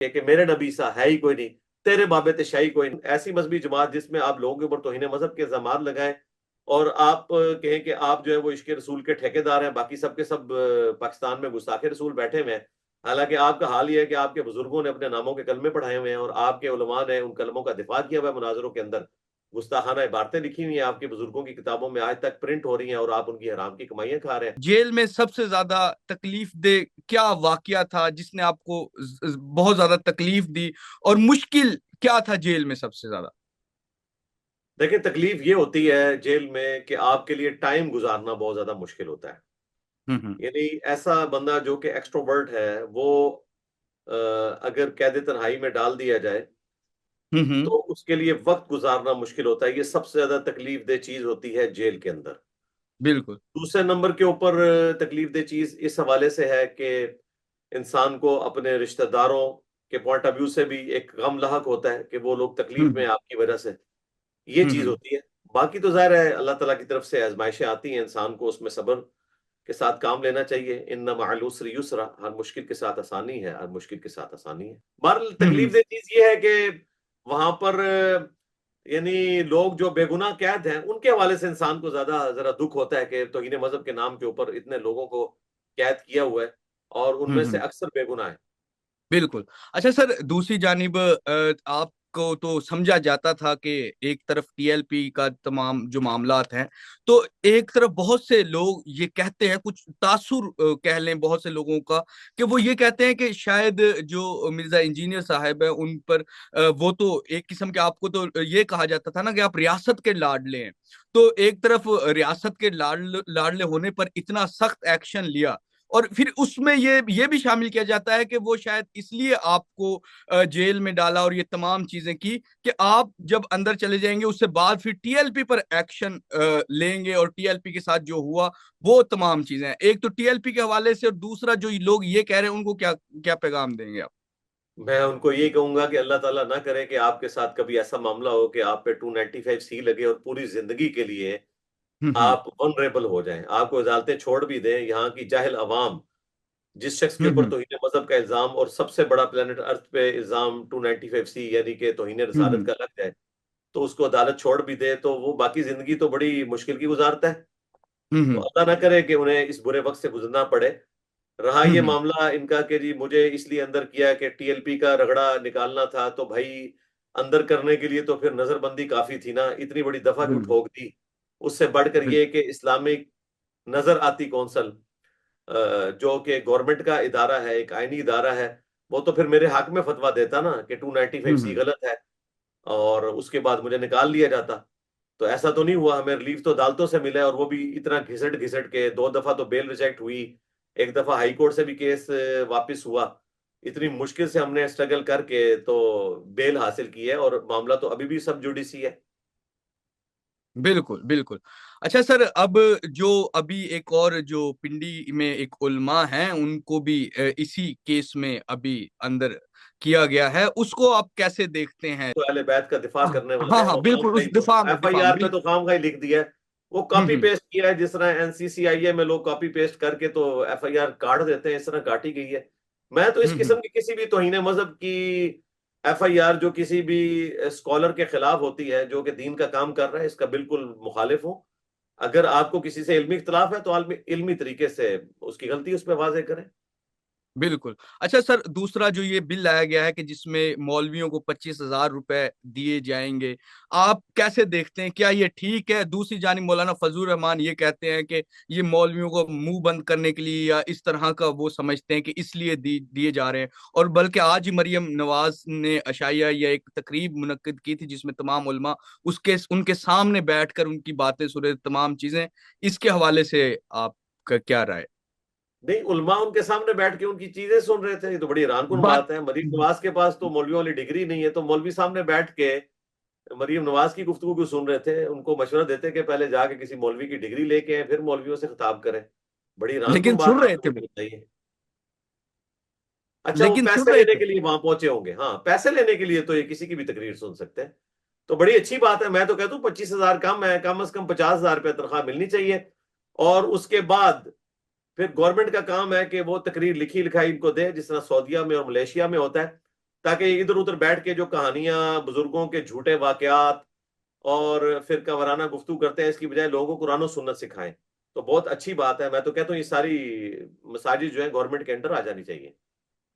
कि मेरे नबी सा है ही कोई नहीं, तेरे बाबे ते शाही कोई नहीं। ऐसी मजहबी जमात जिसमें आप लोगों के ऊपर तौहीन मजहब के इल्जाम लगाएं और आप कहें कि आप जो है वो इश्क रसूल के ठेकेदार हैं, बाकी सब के सब पाकिस्तान में गुस्ताखे रसूल बैठे हुए हैं। हालांकि आपका हाल ये है कि आपके बुजुर्गों ने अपने नामों के कलमे पढ़ाए हुए हैं और आपके उलमा ने उन कलमों का दिफा किया हुआ है मुनाजरों के अंदर। गुस्ताखाना इबारतें लिखी हुई हैं आपके बुजुर्गों की किताबों में, आज तक प्रिंट हो रही हैं, और आप उनकी हराम की कमाइयां खा रहे हैं। जेल में सबसे ज्यादा तकलीफ दे क्या वाकया था जिसने आपको बहुत ज्यादा तकलीफ दी, और मुश्किल क्या था जेल में सबसे ज्यादा? देखिए, तकलीफ ये होती है जेल में कि आपके लिए टाइम गुजारना बहुत ज्यादा मुश्किल होता है। हम्म। यानी ऐसा बंदा जो कि एक्सट्रोवर्ट है वो अगर कैद तन्हाई में डाल दिया जाए हम्म। तो उसके लिए वक्त गुजारना मुश्किल होता है। ये सबसे ज्यादा तकलीफ दे चीज होती है जेल के अंदर। बिल्कुल। दूसरे नंबर के ऊपर तकलीफ दे चीज इस हवाले से है कि इंसान को अपने रिश्तेदारों के पॉइंट ऑफ व्यू से भी एक गम लाहक होता है कि वो लोग तकलीफ में हम्म हैं आपकी वजह से। ये चीज हम्म। होती है। बाकी तो जाहिर है अल्लाह ताला की तरफ से आजमाइशें आती हैं, इंसान को उसमें सब्र के साथ काम लेना चाहिए। इन्न मअल उसरि युसरा, हर मुश्किल के साथ आसानी है, हर मुश्किल के साथ आसानी है। बहरहाल हम्म। तकलीफ दे चीज ये है कि वहां पर यानी लोग जो बेगुनाह कैद हैं उनके हवाले से इंसान को ज्यादा जरा दुख होता है कि तौहीन मजहब के नाम के ऊपर इतने लोगों को कैद किया हुआ है और उनमें से हम्म। अक्सर बेगुनाह है। बिल्कुल। अच्छा सर, दूसरी जानिब आपको तो समझा जाता था कि एक तरफ टीएलपी का तमाम जो मामलात हैं, तो एक तरफ बहुत से लोग ये कहते हैं, कुछ तासुर कह लें बहुत से लोगों का, कि वो ये कहते हैं कि शायद जो मिर्जा इंजीनियर साहब है उन पर वो तो एक किस्म के, आपको तो ये कहा जाता था ना कि आप रियासत के लाडले हैं, तो एक तरफ रियासत के लाडले होने पर इतना सख्त एक्शन लिया, और फिर उसमें ये भी शामिल किया जाता है कि वो शायद इसलिए आपको जेल में डाला और ये तमाम चीजें की कि आप जब अंदर चले जाएंगे उससे बाद फिर टीएलपी पर एक्शन लेंगे, और टीएलपी के साथ जो हुआ वो तमाम चीजें हैं। एक तो टीएलपी के हवाले से, और दूसरा जो लोग ये कह रहे हैं उनको क्या क्या पैगाम देंगे आप? मैं उनको यही कहूंगा कि अल्लाह ताला ना करे कि आपके साथ कभी ऐसा मामला हो कि आप पे 295 सी लगे और पूरी जिंदगी के लिए हम्म। आप वनरेबल हो जाएं, आपको अदालतें छोड़ भी दें। यहाँ की जाहिल अवाम जिस शख्स के ऊपर हम्म। तौहीन मजहब का इल्जाम और सबसे बड़ा प्लेनेट अर्थ पे इल्जाम 295 सी यानी कि तौहीन रसालत हम्म। का लग जाए, तो उसको अदालत छोड़ भी दे तो वो बाकी जिंदगी तो बड़ी मुश्किल की गुजारता है। तो हम्म। अल्लाह ना करे कि उन्हें इस बुरे वक्त से गुजरना पड़े। रहा ये हम्म। मामला इनका कि जी मुझे इसलिए अंदर किया कि टीएलपी का रगड़ा निकालना था, तो भाई अंदर करने के लिए तो फिर नजरबंदी काफी थी ना, इतनी बड़ी दफा क्यों बिल्कुल। ठोक दी। उससे बढ़कर ये कि इस्लामिक नजर आती कौंसल जो कि गवर्नमेंट का इदारा है, एक आईनी इदारा है, वो तो फिर मेरे हक में फतवा देता ना कि 295 सी हम्म। गलत है, और उसके बाद मुझे निकाल लिया जाता। तो ऐसा तो नहीं हुआ, हमें रिलीफ तो अदालतों से मिला है, और वो भी इतना घिसट घिसट के। 2 दफा तो बेल रिजेक्ट हुई, एक दफा हाई कोर्ट से भी केस वापस हुआ। इतनी मुश्किल से हमने स्ट्रगल करके तो बेल हासिल की है, और मामला तो अभी भी सब जुडिसी है। बिल्कुल बिल्कुल। अच्छा सर, अब जो अभी एक और जो पिंडी में एक उलमा हैं उनको भी इसी केस में अभी अंदर किया गया है, उसको आप कैसे देखते हैं? तो अहले बैत का दिफा हाँ करने वाले हाँ हैं हाँ, वो खाम बिल्कुल, खाई, उस दिफा में, दिफा में एफआईआर में बिल्कुल। तो खाम खाई लिख दिया है। वो कॉपी हम्म। पेस्ट किया है, जिस तरह एनसीसीआईए में लोग कॉपी पेस्ट करके तो एफआईआर काट देते हैं, इस तरह काटी गई है। मैं तो इस हम्म। किस्म की किसी भी तौहीन मजहब की एफआईआर जो किसी भी स्कॉलर के खिलाफ होती है जो कि दीन का काम कर रहा है, इसका बिल्कुल मुखालिफ हूं। अगर आपको किसी से इल्मी इख्तलाफ है तो इल्मी तरीके से उसकी गलती उस पर वाजे करें। बिल्कुल। अच्छा सर, दूसरा जो ये बिल लाया गया है कि जिसमें मौलवियों को 25,000 रुपए दिए जाएंगे, आप कैसे देखते हैं? क्या ये ठीक है? दूसरी जानिब मौलाना फजलुर रहमान ये कहते हैं कि ये मौलवियों को मुंह बंद करने के लिए या इस तरह का वो समझते हैं कि इसलिए दिए जा रहे हैं। और बल्कि आज ही मरियम नवाज ने अशाया या एक तकरीब मुनक्किद की थी जिसमें तमाम उलमा उसके उनके सामने बैठकर उनकी बातें सुन रहे, तमाम चीजें। इसके हवाले से आपका क्या राय? नहीं, उलमा उनके सामने बैठ के उनकी चीजें सुन रहे थे, ये तो बड़ी हैरानकुन बात। बात है। मरीम नवाज के पास तो मौलवियों वाली डिग्री नहीं है, तो मौलवी सामने बैठ के मरीम नवाज की गुफ्तगू क्यों सुन रहे थे? उनको मशवरा देते कि पहले जाके किसी मौलवी की डिग्री लेके आए फिर मौलवियों से खिताब करें। बड़ी हैरानकुन लेकिन बात सुन रहे आपने थे मुझे वो। बताई है। अच्छा, वो लेकिन सुन पैसे रहे लेने थे। के लिए वहां पहुंचे होंगे। हाँ, पैसे लेने के लिए तो ये किसी की भी तकरीर सुन सकते हैं। तो बड़ी अच्छी बात है। मैं तो कहता हूँ 25,000 कम है, कम से कम 50,000 रुपये तनख्वाह मिलनी चाहिए। और उसके बाद फिर गवर्नमेंट का काम है कि वो तकरीर लिखी लिखाई इनको दे, जिस तरह सऊदीया में और मलेशिया में होता है। ताकि इधर उधर बैठ के जो कहानियां, बुजुर्गों के झूठे वाकयात और फिर वराना गुफ्तगू करते हैं, इसकी बजाय लोगों को कुरान और सुन्नत सिखाएं। तो बहुत अच्छी बात है। मैं तो कहता हूँ ये सारी मसाजिद जो है गवर्नमेंट के अंडर आ जानी चाहिए।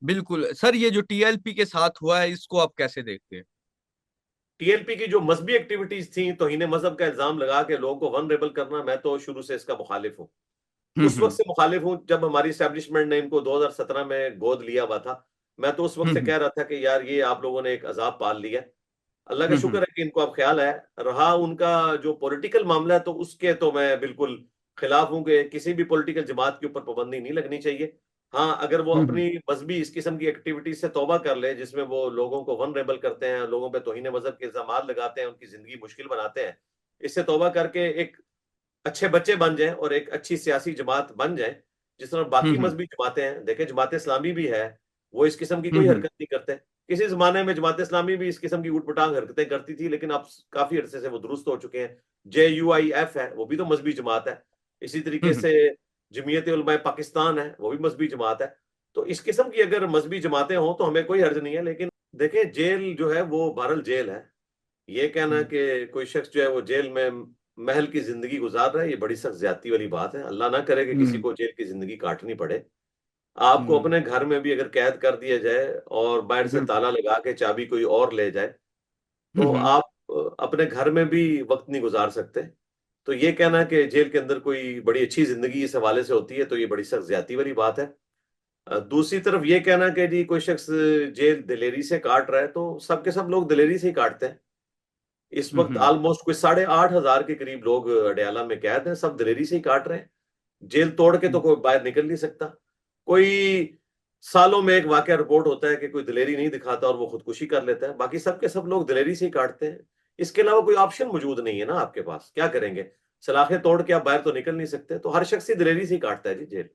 बिल्कुल सर, ये जो टीएलपी के साथ हुआ है इसको आप कैसे देखते हैं? टीएलपी की जो मजहबी एक्टिविटीज थी, तौहीन मजहब का इल्जाम लगा के लोगों को वनरेबल करना, मैं तो शुरू से इसका मुखालिफ हूँ। उस वक्त हम्म। से मुखालिफ हूँ जब हमारी स्टैब्लिशमेंट ने इनको 2017 में गोद लिया हुआ था। मैं तो उस वक्त से हम्म। कह रहा था कि यार ये आप लोगों ने एक अजाब पाल लिया। अल्लाह का शुक्र हम्म। है कि इनको अब ख्याल है। रहा उनका जो पॉलिटिकल मामला है, तो उसके तो मैं बिल्कुल खिलाफ हूं कि किसी भी पॉलिटिकल जमात के ऊपर पाबंदी नहीं लगनी चाहिए। हाँ, अगर वो हम्म। अपनी मजहबी इस किस्म की एक्टिविटीज से तौबा कर ले जिसमें वो लोगों को वनरेबल करते हैं, लोगों पे तौहीन मजहब के इल्जाम लगाते हैं, उनकी जिंदगी मुश्किल बनाते हैं, इससे तौबा करके एक अच्छे बच्चे बन जाएं और एक अच्छी सियासी जमात बन जाए, जिस तरह बाकी हम्म। मजहबी जमातें हैं। देखें, जमात इस्लामी भी है, वो इस किस्म की कोई हम्म। हरकत नहीं करते। किसी जमाने में जमात इस्लामी भी इस किस्म की उटपटांग हरकतें करती थी, लेकिन अब काफी अरसे से वो दुरुस्त हो चुके हैं। JUIF है, वो भी तो मजहबी जमात है। इसी तरीके हम्म। से जमीयत उलमा पाकिस्तान है, वो भी मजहबी जमात है। तो इस किस्म की अगर मजहबी जमातें हों तो हमें कोई हर्ज नहीं है। लेकिन देखें, जेल जो है वो बहरहाल जेल है। ये कहना हम्म। कि कोई शख्स जो है वो जेल में महल की जिंदगी गुजार रहा है, ये बड़ी सख्त ज्यादती वाली बात है। अल्लाह ना करे कि किसी हम्म। को जेल की जिंदगी काटनी पड़े। आपको हम्म। अपने घर में भी अगर कैद कर दिया जाए और बाहर से बिल्कुल। ताला लगा के चाबी कोई और ले जाए, तो हम्म। आप अपने घर में भी वक्त नहीं गुजार सकते। तो ये कहना कि जेल के अंदर कोई बड़ी अच्छी जिंदगी इस हवाले से होती है, तो ये बड़ी सख्त ज्यादती वाली बात है। दूसरी तरफ ये कहना कि जी कोई शख्स जेल दिलेरी से काट रहा है, तो सबके सब लोग दिलेरी से ही काटते हैं। इस वक्त हम्म। ऑलमोस्ट कोई 8,500 के करीब लोग अडयाला में कैद हैं, सब दिलेरी से ही काट रहे हैं। जेल तोड़ के तो कोई बाहर निकल नहीं सकता। कोई सालों में एक वाकया रिपोर्ट होता है कि कोई दिलेरी नहीं दिखाता और वो खुदकुशी कर लेता है, बाकी सब के सब लोग दिलेरी से ही काटते हैं। इसके अलावा कोई ऑप्शन मौजूद नहीं है ना आपके पास, क्या करेंगे? सलाखें तोड़ के आप बाहर तो निकल नहीं सकते, तो हर शख्स ही दिलेरी से ही काटता है जी जेल।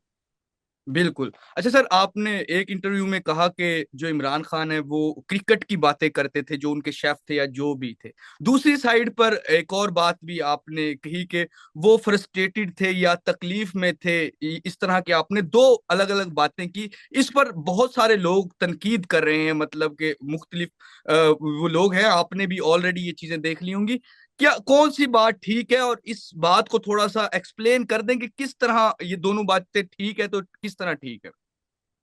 बिल्कुल। अच्छा सर, आपने एक इंटरव्यू में कहा कि जो इमरान खान है वो क्रिकेट की बातें करते थे, जो उनके शेफ थे या जो भी थे। दूसरी साइड पर एक और बात भी आपने कही कि वो फ्रस्ट्रेटेड थे या तकलीफ में थे। इस तरह के आपने दो अलग अलग बातें की। इस पर बहुत सारे लोग तनकीद कर रहे हैं, मतलब कि मुख्तलिफ वो लोग हैं, आपने भी ऑलरेडी ये चीजें देख ली होंगी। क्या कौन सी बात ठीक है, और इस बात को थोड़ा सा एक्सप्लेन कर दें कि किस तरह ये दोनों बातें ठीक है तो किस तरह ठीक है?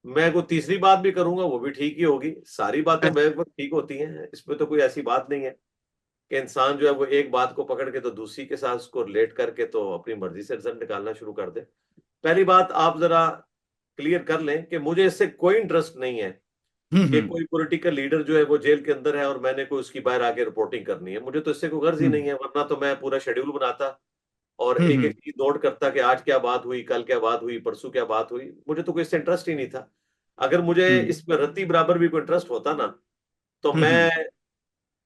मैं कोई तीसरी बात भी करूंगा वो भी ठीक ही होगी। सारी बातें अच्छा। मेरे वक्त ठीक होती हैं, इसमें तो कोई ऐसी बात नहीं है कि इंसान जो है वो एक बात को पकड़ के तो दूसरी के साथ उसको रिलेट करके तो अपनी मर्जी से रिजल्ट निकालना शुरू कर दे। पहली बात आप जरा क्लियर कर लें कि मुझे इससे कोई इंटरेस्ट नहीं है कि हम्म। कोई पॉलिटिकल लीडर जो है वो जेल के अंदर है और मैंने कोई उसकी बाहर आके रिपोर्टिंग करनी है। मुझे तो इससे कोई गर्ज ही नहीं हम्म। है, वरना तो मैं पूरा शेड्यूल बनाता और एक हम्म। एक चीज नोट करता कि आज क्या बात हुई, कल क्या बात हुई, परसों क्या बात हुई। मुझे तो कोई इससे इंटरेस्ट ही नहीं था। अगर मुझे हम्म। इसमें रत्ती बराबर भी कोई इंटरेस्ट होता ना, तो हम्म। मैं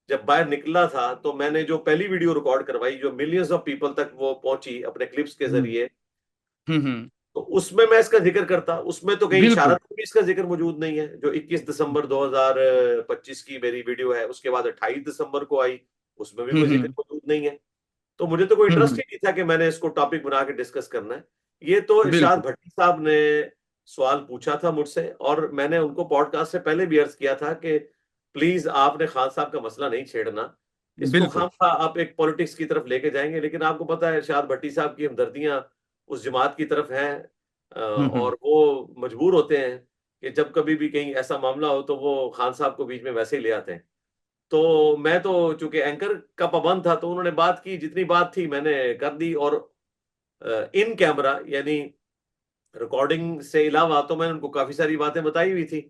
जब बाहर निकला था तो मैंने जो पहली वीडियो रिकॉर्ड करवाई, जो मिलियंस ऑफ पीपल तक वो पहुंची अपने क्लिप्स के हम्म। जरिए, हम्म। तो उसमें मैं इसका जिक्र करता। उसमें तो कहीं बिल्कुल। इशारत में भी इसका जिक्र मौजूद नहीं है। जो 21 दिसंबर 2025 की मेरी वीडियो है, उसके बाद 28 दिसंबर को आई, उसमें भी कोई जिक्र हम्म। मौजूद नहीं है। तो मुझे तो कोई इंटरेस्ट हम्म। ही नहीं था कि मैंने इसको टॉपिक बना के डिस्कस करना है। ये तो इरशाद बिल्कुल। भट्टी साहब ने सवाल पूछा था मुझसे, और मैंने उनको पॉडकास्ट से पहले भी अर्ज किया था कि प्लीज आपने खान साहब का मसला नहीं छेड़ना। इसको बिल्कुल। खामखा आप एक पॉलिटिक्स की तरफ लेके जाएंगे, लेकिन आपको पता है इरशाद भट्टी साहब की हमदर्दियां उस जमात की तरफ हैं। हम्म। और वो मजबूर होते हैं कि जब कभी भी कहीं ऐसा मामला हो तो वो खान साहब को बीच में वैसे ही ले आते हैं। तो मैं तो चूंकि एंकर का पाबंद था, तो उन्होंने बात की, जितनी बात थी मैंने कर दी। और इन कैमरा यानी रिकॉर्डिंग से अलावा तो मैंने उनको काफी सारी बातें बताई हुई थी।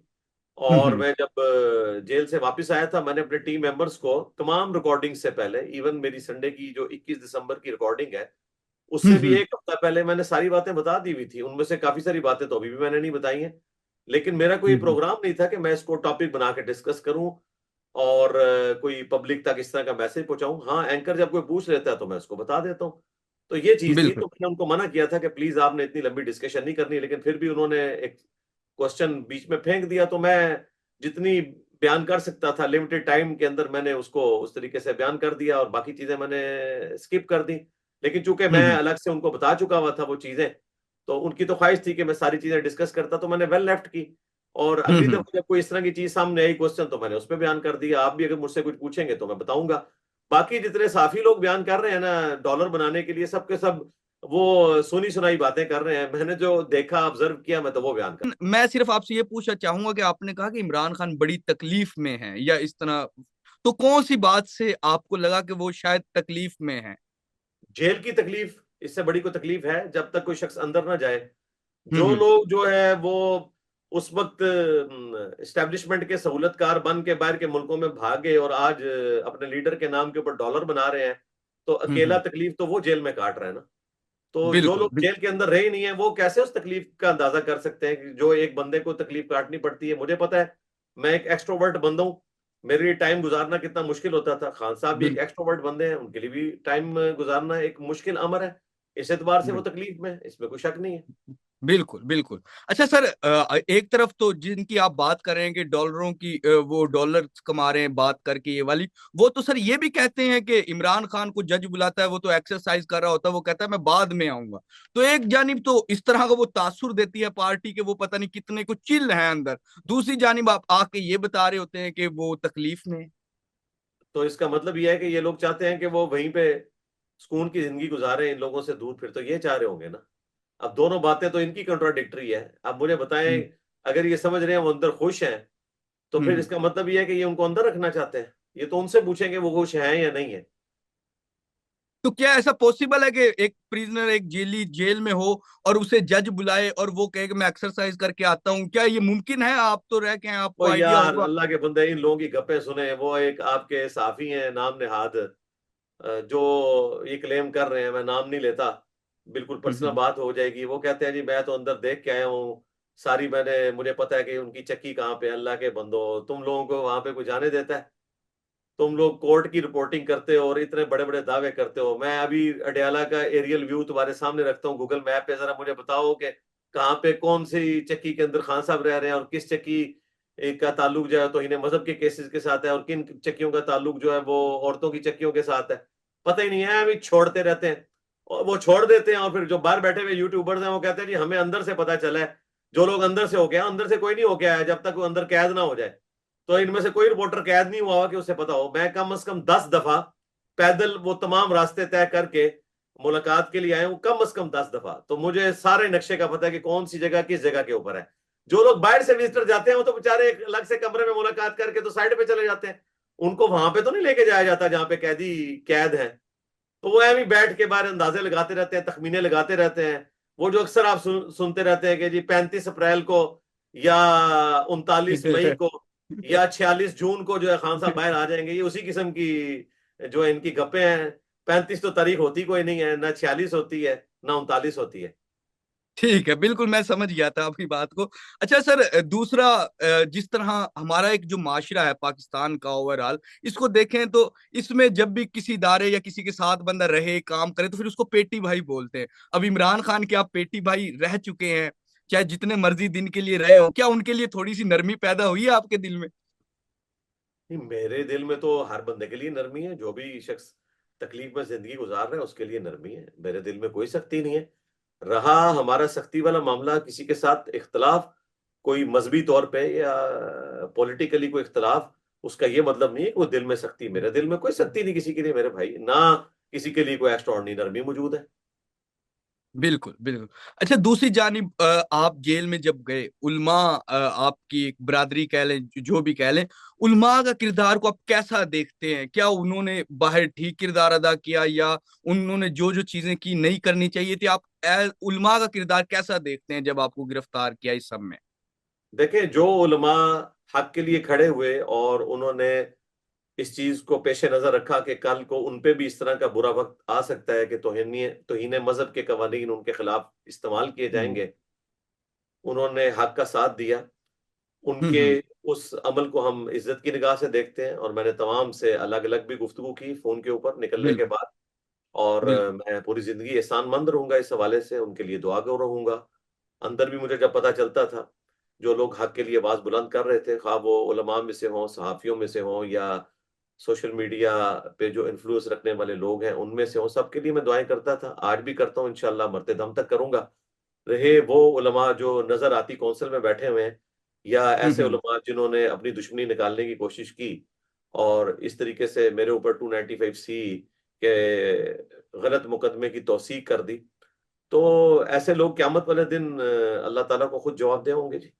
और हम्म। मैं जब जेल से वापस आया था, मैंने अपने टीम मेंबर्स को तमाम रिकॉर्डिंग से पहले, इवन मेरी संडे की जो 21 दिसंबर की रिकॉर्डिंग है, उससे भी हम्म। एक हफ्ता पहले मैंने सारी बातें बता दी हुई थी। उनमें से काफी सारी बातें तो अभी भी मैंने नहीं बताई हैं। लेकिन मेरा कोई हम्म। प्रोग्राम नहीं था कि मैं इसको टॉपिक बना के डिस्कस करूं और कोई पब्लिक तक इस तरह का मैसेज पहुंचाऊं। हाँ, एंकर जब कोई पूछ लेता है तो मैं उसको बता देता हूँ। तो ये चीज थी। बिल्कुल। तो मैंने उनको मना किया था कि प्लीज आपने इतनी लंबी डिस्कशन नहीं करनी, लेकिन फिर भी उन्होंने एक क्वेश्चन बीच में फेंक दिया। तो मैं जितनी बयान कर सकता था लिमिटेड टाइम के अंदर, मैंने उसको उस तरीके से बयान कर दिया और बाकी चीजें मैंने स्किप कर दी। लेकिन चूंकि मैं हम्म। अलग से उनको बता चुका हुआ था वो चीजें, तो उनकी तो ख्वाहिश थी कि मैं सारी चीजें डिस्कस करता, तो मैंने वेल लेफ्ट की। और अगली हम्म। दफा जब कोई इस तरह की चीज सामने आई क्वेश्चन, तो मैंने उस पर बयान कर दिया। आप भी अगर मुझसे कुछ पूछेंगे तो मैं बताऊंगा। बाकी जितने साफी लोग बयान कर रहे हैं ना डॉलर बनाने के लिए, सबके सब वो सुनी सुनाई बातें कर रहे हैं। मैंने जो देखा, ऑब्जर्व किया, मैं तो वो बयान कर। मैं सिर्फ आपसे ये पूछना चाहूंगा कि आपने कहा कि इमरान खान बड़ी तकलीफ में है या इस तरह, तो कौन सी बात से आपको लगा कि वो शायद तकलीफ में है? जेल की तकलीफ, इससे बड़ी कोई तकलीफ है? जब तक कोई शख्स अंदर ना जाए, जो हम्म। लोग जो है वो उस वक्त इस्टेब्लिशमेंट के सहूलतकार बन के बाहर के मुल्कों में भागे और आज अपने लीडर के नाम के ऊपर डॉलर बना रहे हैं, तो अकेला हम्म। तकलीफ तो वो जेल में काट रहे हैं ना। तो जो बिल्कुल लोग जेल के अंदर रहे ही नहीं है, वो कैसे उस तकलीफ का अंदाजा कर सकते हैं कि जो एक बंदे को तकलीफ काटनी पड़ती है? मुझे पता है, मैं एक एक्सट्रोवर्ट बंदा हूँ, मेरे लिए टाइम गुजारना कितना मुश्किल होता था। खान साहब भी एक बिल्कुल एक्सट्रोवर्ट बंदे हैं, उनके लिए भी टाइम गुजारना एक मुश्किल अमर है। इस एतबार से वो बिल्कुल तकलीफ में है, इसमें कोई शक नहीं है। बिल्कुल बिल्कुल। अच्छा सर, एक तरफ तो जिनकी आप बात कर रहे हैं कि डॉलरों की, वो डॉलर कमा रहे हैं बात करके ये वाली, वो तो सर ये भी कहते हैं कि इमरान खान को जज बुलाता है, वो तो एक्सरसाइज कर रहा होता है, वो कहता है मैं बाद में आऊंगा। तो एक जानिब तो इस तरह का वो तासुर देती है पार्टी के, वो पता नहीं कितने को चिल है अंदर, दूसरी जानिब आप आके ये बता रहे होते हैं कि वो तकलीफ में है। तो इसका मतलब यह है कि ये लोग चाहते हैं कि वो वहीं पे सुकून की जिंदगी गुजारे इन लोगों से दूर, फिर तो ये चाह रहे होंगे ना। अब दोनों बातें तो इनकी कंट्राडिक्टरी है। अब मुझे बताएं, हम्म। अगर ये समझ रहे हैं वो अंदर खुश हैं, तो फिर हम्म। इसका मतलब ये है कि ये उनको अंदर रखना चाहते हैं। ये तो उनसे पूछेंगे वो खुश हैं या नहीं है। तो क्या ऐसा पॉसिबल है कि एक प्रिजनर एक जेली जेल में हो और उसे जज बुलाए और वो कहे कि मैं एक्सरसाइज करके आता हूँ? क्या ये मुमकिन है? आप तो रह के हैं, ओ आपको आइडिया यार, होगा। अल्लाह के बंदे, इन लोगों की गप्पे सुने। वो एक आपके साफी हैं नाम नेहाद, जो ये क्लेम कर रहे हैं, मैं नाम नहीं लेता, बिल्कुल पर्सनल हम्म। बात हो जाएगी। वो कहते हैं जी मैं तो अंदर देख के आया हूँ सारी, मैंने मुझे पता है कि उनकी चक्की कहाँ पे है। अल्लाह के बंदो, तुम लोगों को वहां पे कोई जाने देता है? तुम लोग कोर्ट की रिपोर्टिंग करते हो और इतने बड़े बड़े दावे करते हो। मैं अभी अडयाला का एरियल व्यू तुम्हारे सामने रखता हूँ गूगल मैप पे, जरा मुझे बताओ कि कहाँ पे कौन सी चक्की के अंदर खान साहब रह रहे हैं, और किस चक्की का ताल्लुक जो है तौहीन मजहब के केसेस के साथ है, और किन चक्कियों का ताल्लुक जो है वो औरतों की चक्कियों के साथ है। पता ही नहीं है, अभी छोड़ते रहते हैं और वो छोड़ देते हैं। और फिर जो बाहर बैठे हुए यूट्यूबर्स हैं वो कहते हैं जी हमें अंदर से पता चला है। जो लोग अंदर से हो गया, अंदर से कोई नहीं हो गया है जब तक वो अंदर कैद ना हो जाए। तो इनमें से कोई रिपोर्टर कैद नहीं हुआ कि उसे पता हो। मैं कम से कम 10 दफा पैदल वो तमाम रास्ते तय करके मुलाकात के लिए आया हूं, कम से कम 10 दफा। तो मुझे सारे नक्शे का पता है कि कौन सी जगह किस जगह के ऊपर है। जो लोग बाहर से विजिटर जाते हैं वो तो बेचारे एक अलग से कमरे में मुलाकात करके तो साइड पे चले जाते हैं। उनको वहां पे तो नहीं लेके जाया जाता जहां पे कैदी कैद है। तो वो ऐਵੇਂ बैठ के बाहर अंदाजे लगाते रहते हैं, तखमीने लगाते रहते हैं। वो जो अक्सर आप सुनते रहते हैं कि जी 35 अप्रैल को या 39 मई को या 46 जून को जो है खान साहब बाहर आ जाएंगे, ये उसी किस्म की जो है इनकी गप्पे हैं। 35 तो तारीख होती कोई नहीं है ना, 46 होती है ना 39 होती है। ठीक है, बिल्कुल मैं समझ गया था आपकी बात को। अच्छा सर, दूसरा, जिस तरह हमारा एक जो माशरा है पाकिस्तान का ओवरऑल, इसको देखें तो इसमें जब भी किसी इदारे या किसी के साथ बंदा रहे काम करे तो फिर उसको पेटी भाई बोलते हैं। अब इमरान खान के आप पेटी भाई रह चुके हैं, चाहे जितने मर्जी दिन के लिए रहे हो, क्या उनके लिए थोड़ी सी नरमी पैदा हुई है आपके दिल में? नहीं, मेरे दिल में तो हर बंदे के लिए नरमी है। जो भी शख्स तकलीफ में जिंदगी गुजार रहा है उसके लिए नरमी है। मेरे दिल में कोई सख्ती नहीं है। रहा हमारा सख्ती वाला मामला किसी के साथ इख्तलाफ, कोई मजहबी तौर पे या पॉलिटिकली कोई इख्तलाफ, उसका ये मतलब नहीं है कि वो दिल में सख्ती। मेरे दिल में कोई सख्ती नहीं किसी के लिए मेरे भाई, ना किसी के लिए कोई एक्स्ट्राऑर्डिनरी नरमी मौजूद है। बिल्कुल बिल्कुल। अच्छा, दूसरी जानिब आप जेल में जब गए, उल्मा, आपकी एक बरादरी कह लें, जो भी कह लें, उल्मा का किरदार को आप कैसा देखते हैं? क्या उन्होंने बाहर ठीक किरदार अदा किया, या उन्होंने जो जो चीजें की नहीं करनी चाहिए थी? आप उल्मा का किरदार कैसा देखते हैं जब आपको गिरफ्तार किया इस सब में? देखें, जो उलमा हक के लिए खड़े हुए और उन्होंने इस चीज को पेश नजर रखा कि कल को उन पे भी इस तरह का बुरा वक्त आ सकता है कि तौहीन मजहब के कवानीन उनके खिलाफ इस्तेमाल किए हम्म। जाएंगे, उन्होंने हक का साथ दिया। उनके हम्म। उस अमल को हम इज्जत की निगाह से देखते हैं। और मैंने तमाम से अलग अलग भी गुफ्तगू की फोन के ऊपर निकलने के बिल्कुल बाद। और बिल्कुल मैं पूरी जिंदगी एहसानमंद रहूंगा इस हवाले से, उनके लिए दुआ कर रहूंगा। अंदर भी मुझे जब पता चलता था, जो लोग हक के लिए आवाज बुलंद कर रहे थे, खा वो उलमा में से हों, सहाफियों में से हों, या सोशल मीडिया पे जो इन्फ्लुएंस रखने वाले लोग हैं उनमें से हों, सबके लिए मैं दुआएं करता था। आज भी करता हूँ, इंशाल्लाह मरते दम तक करूंगा। रहे वो उलमा जो नजर आती कौंसिल में बैठे हुए हैं, या ऐसे हम्म। उलमा जिन्होंने अपनी दुश्मनी निकालने की कोशिश की और इस तरीके से मेरे ऊपर 295C के गलत मुकदमे की तौसीक कर दी, तो ऐसे लोग क़यामत वाले दिन अल्लाह ताला को खुद जवाबदेह होंगे जी।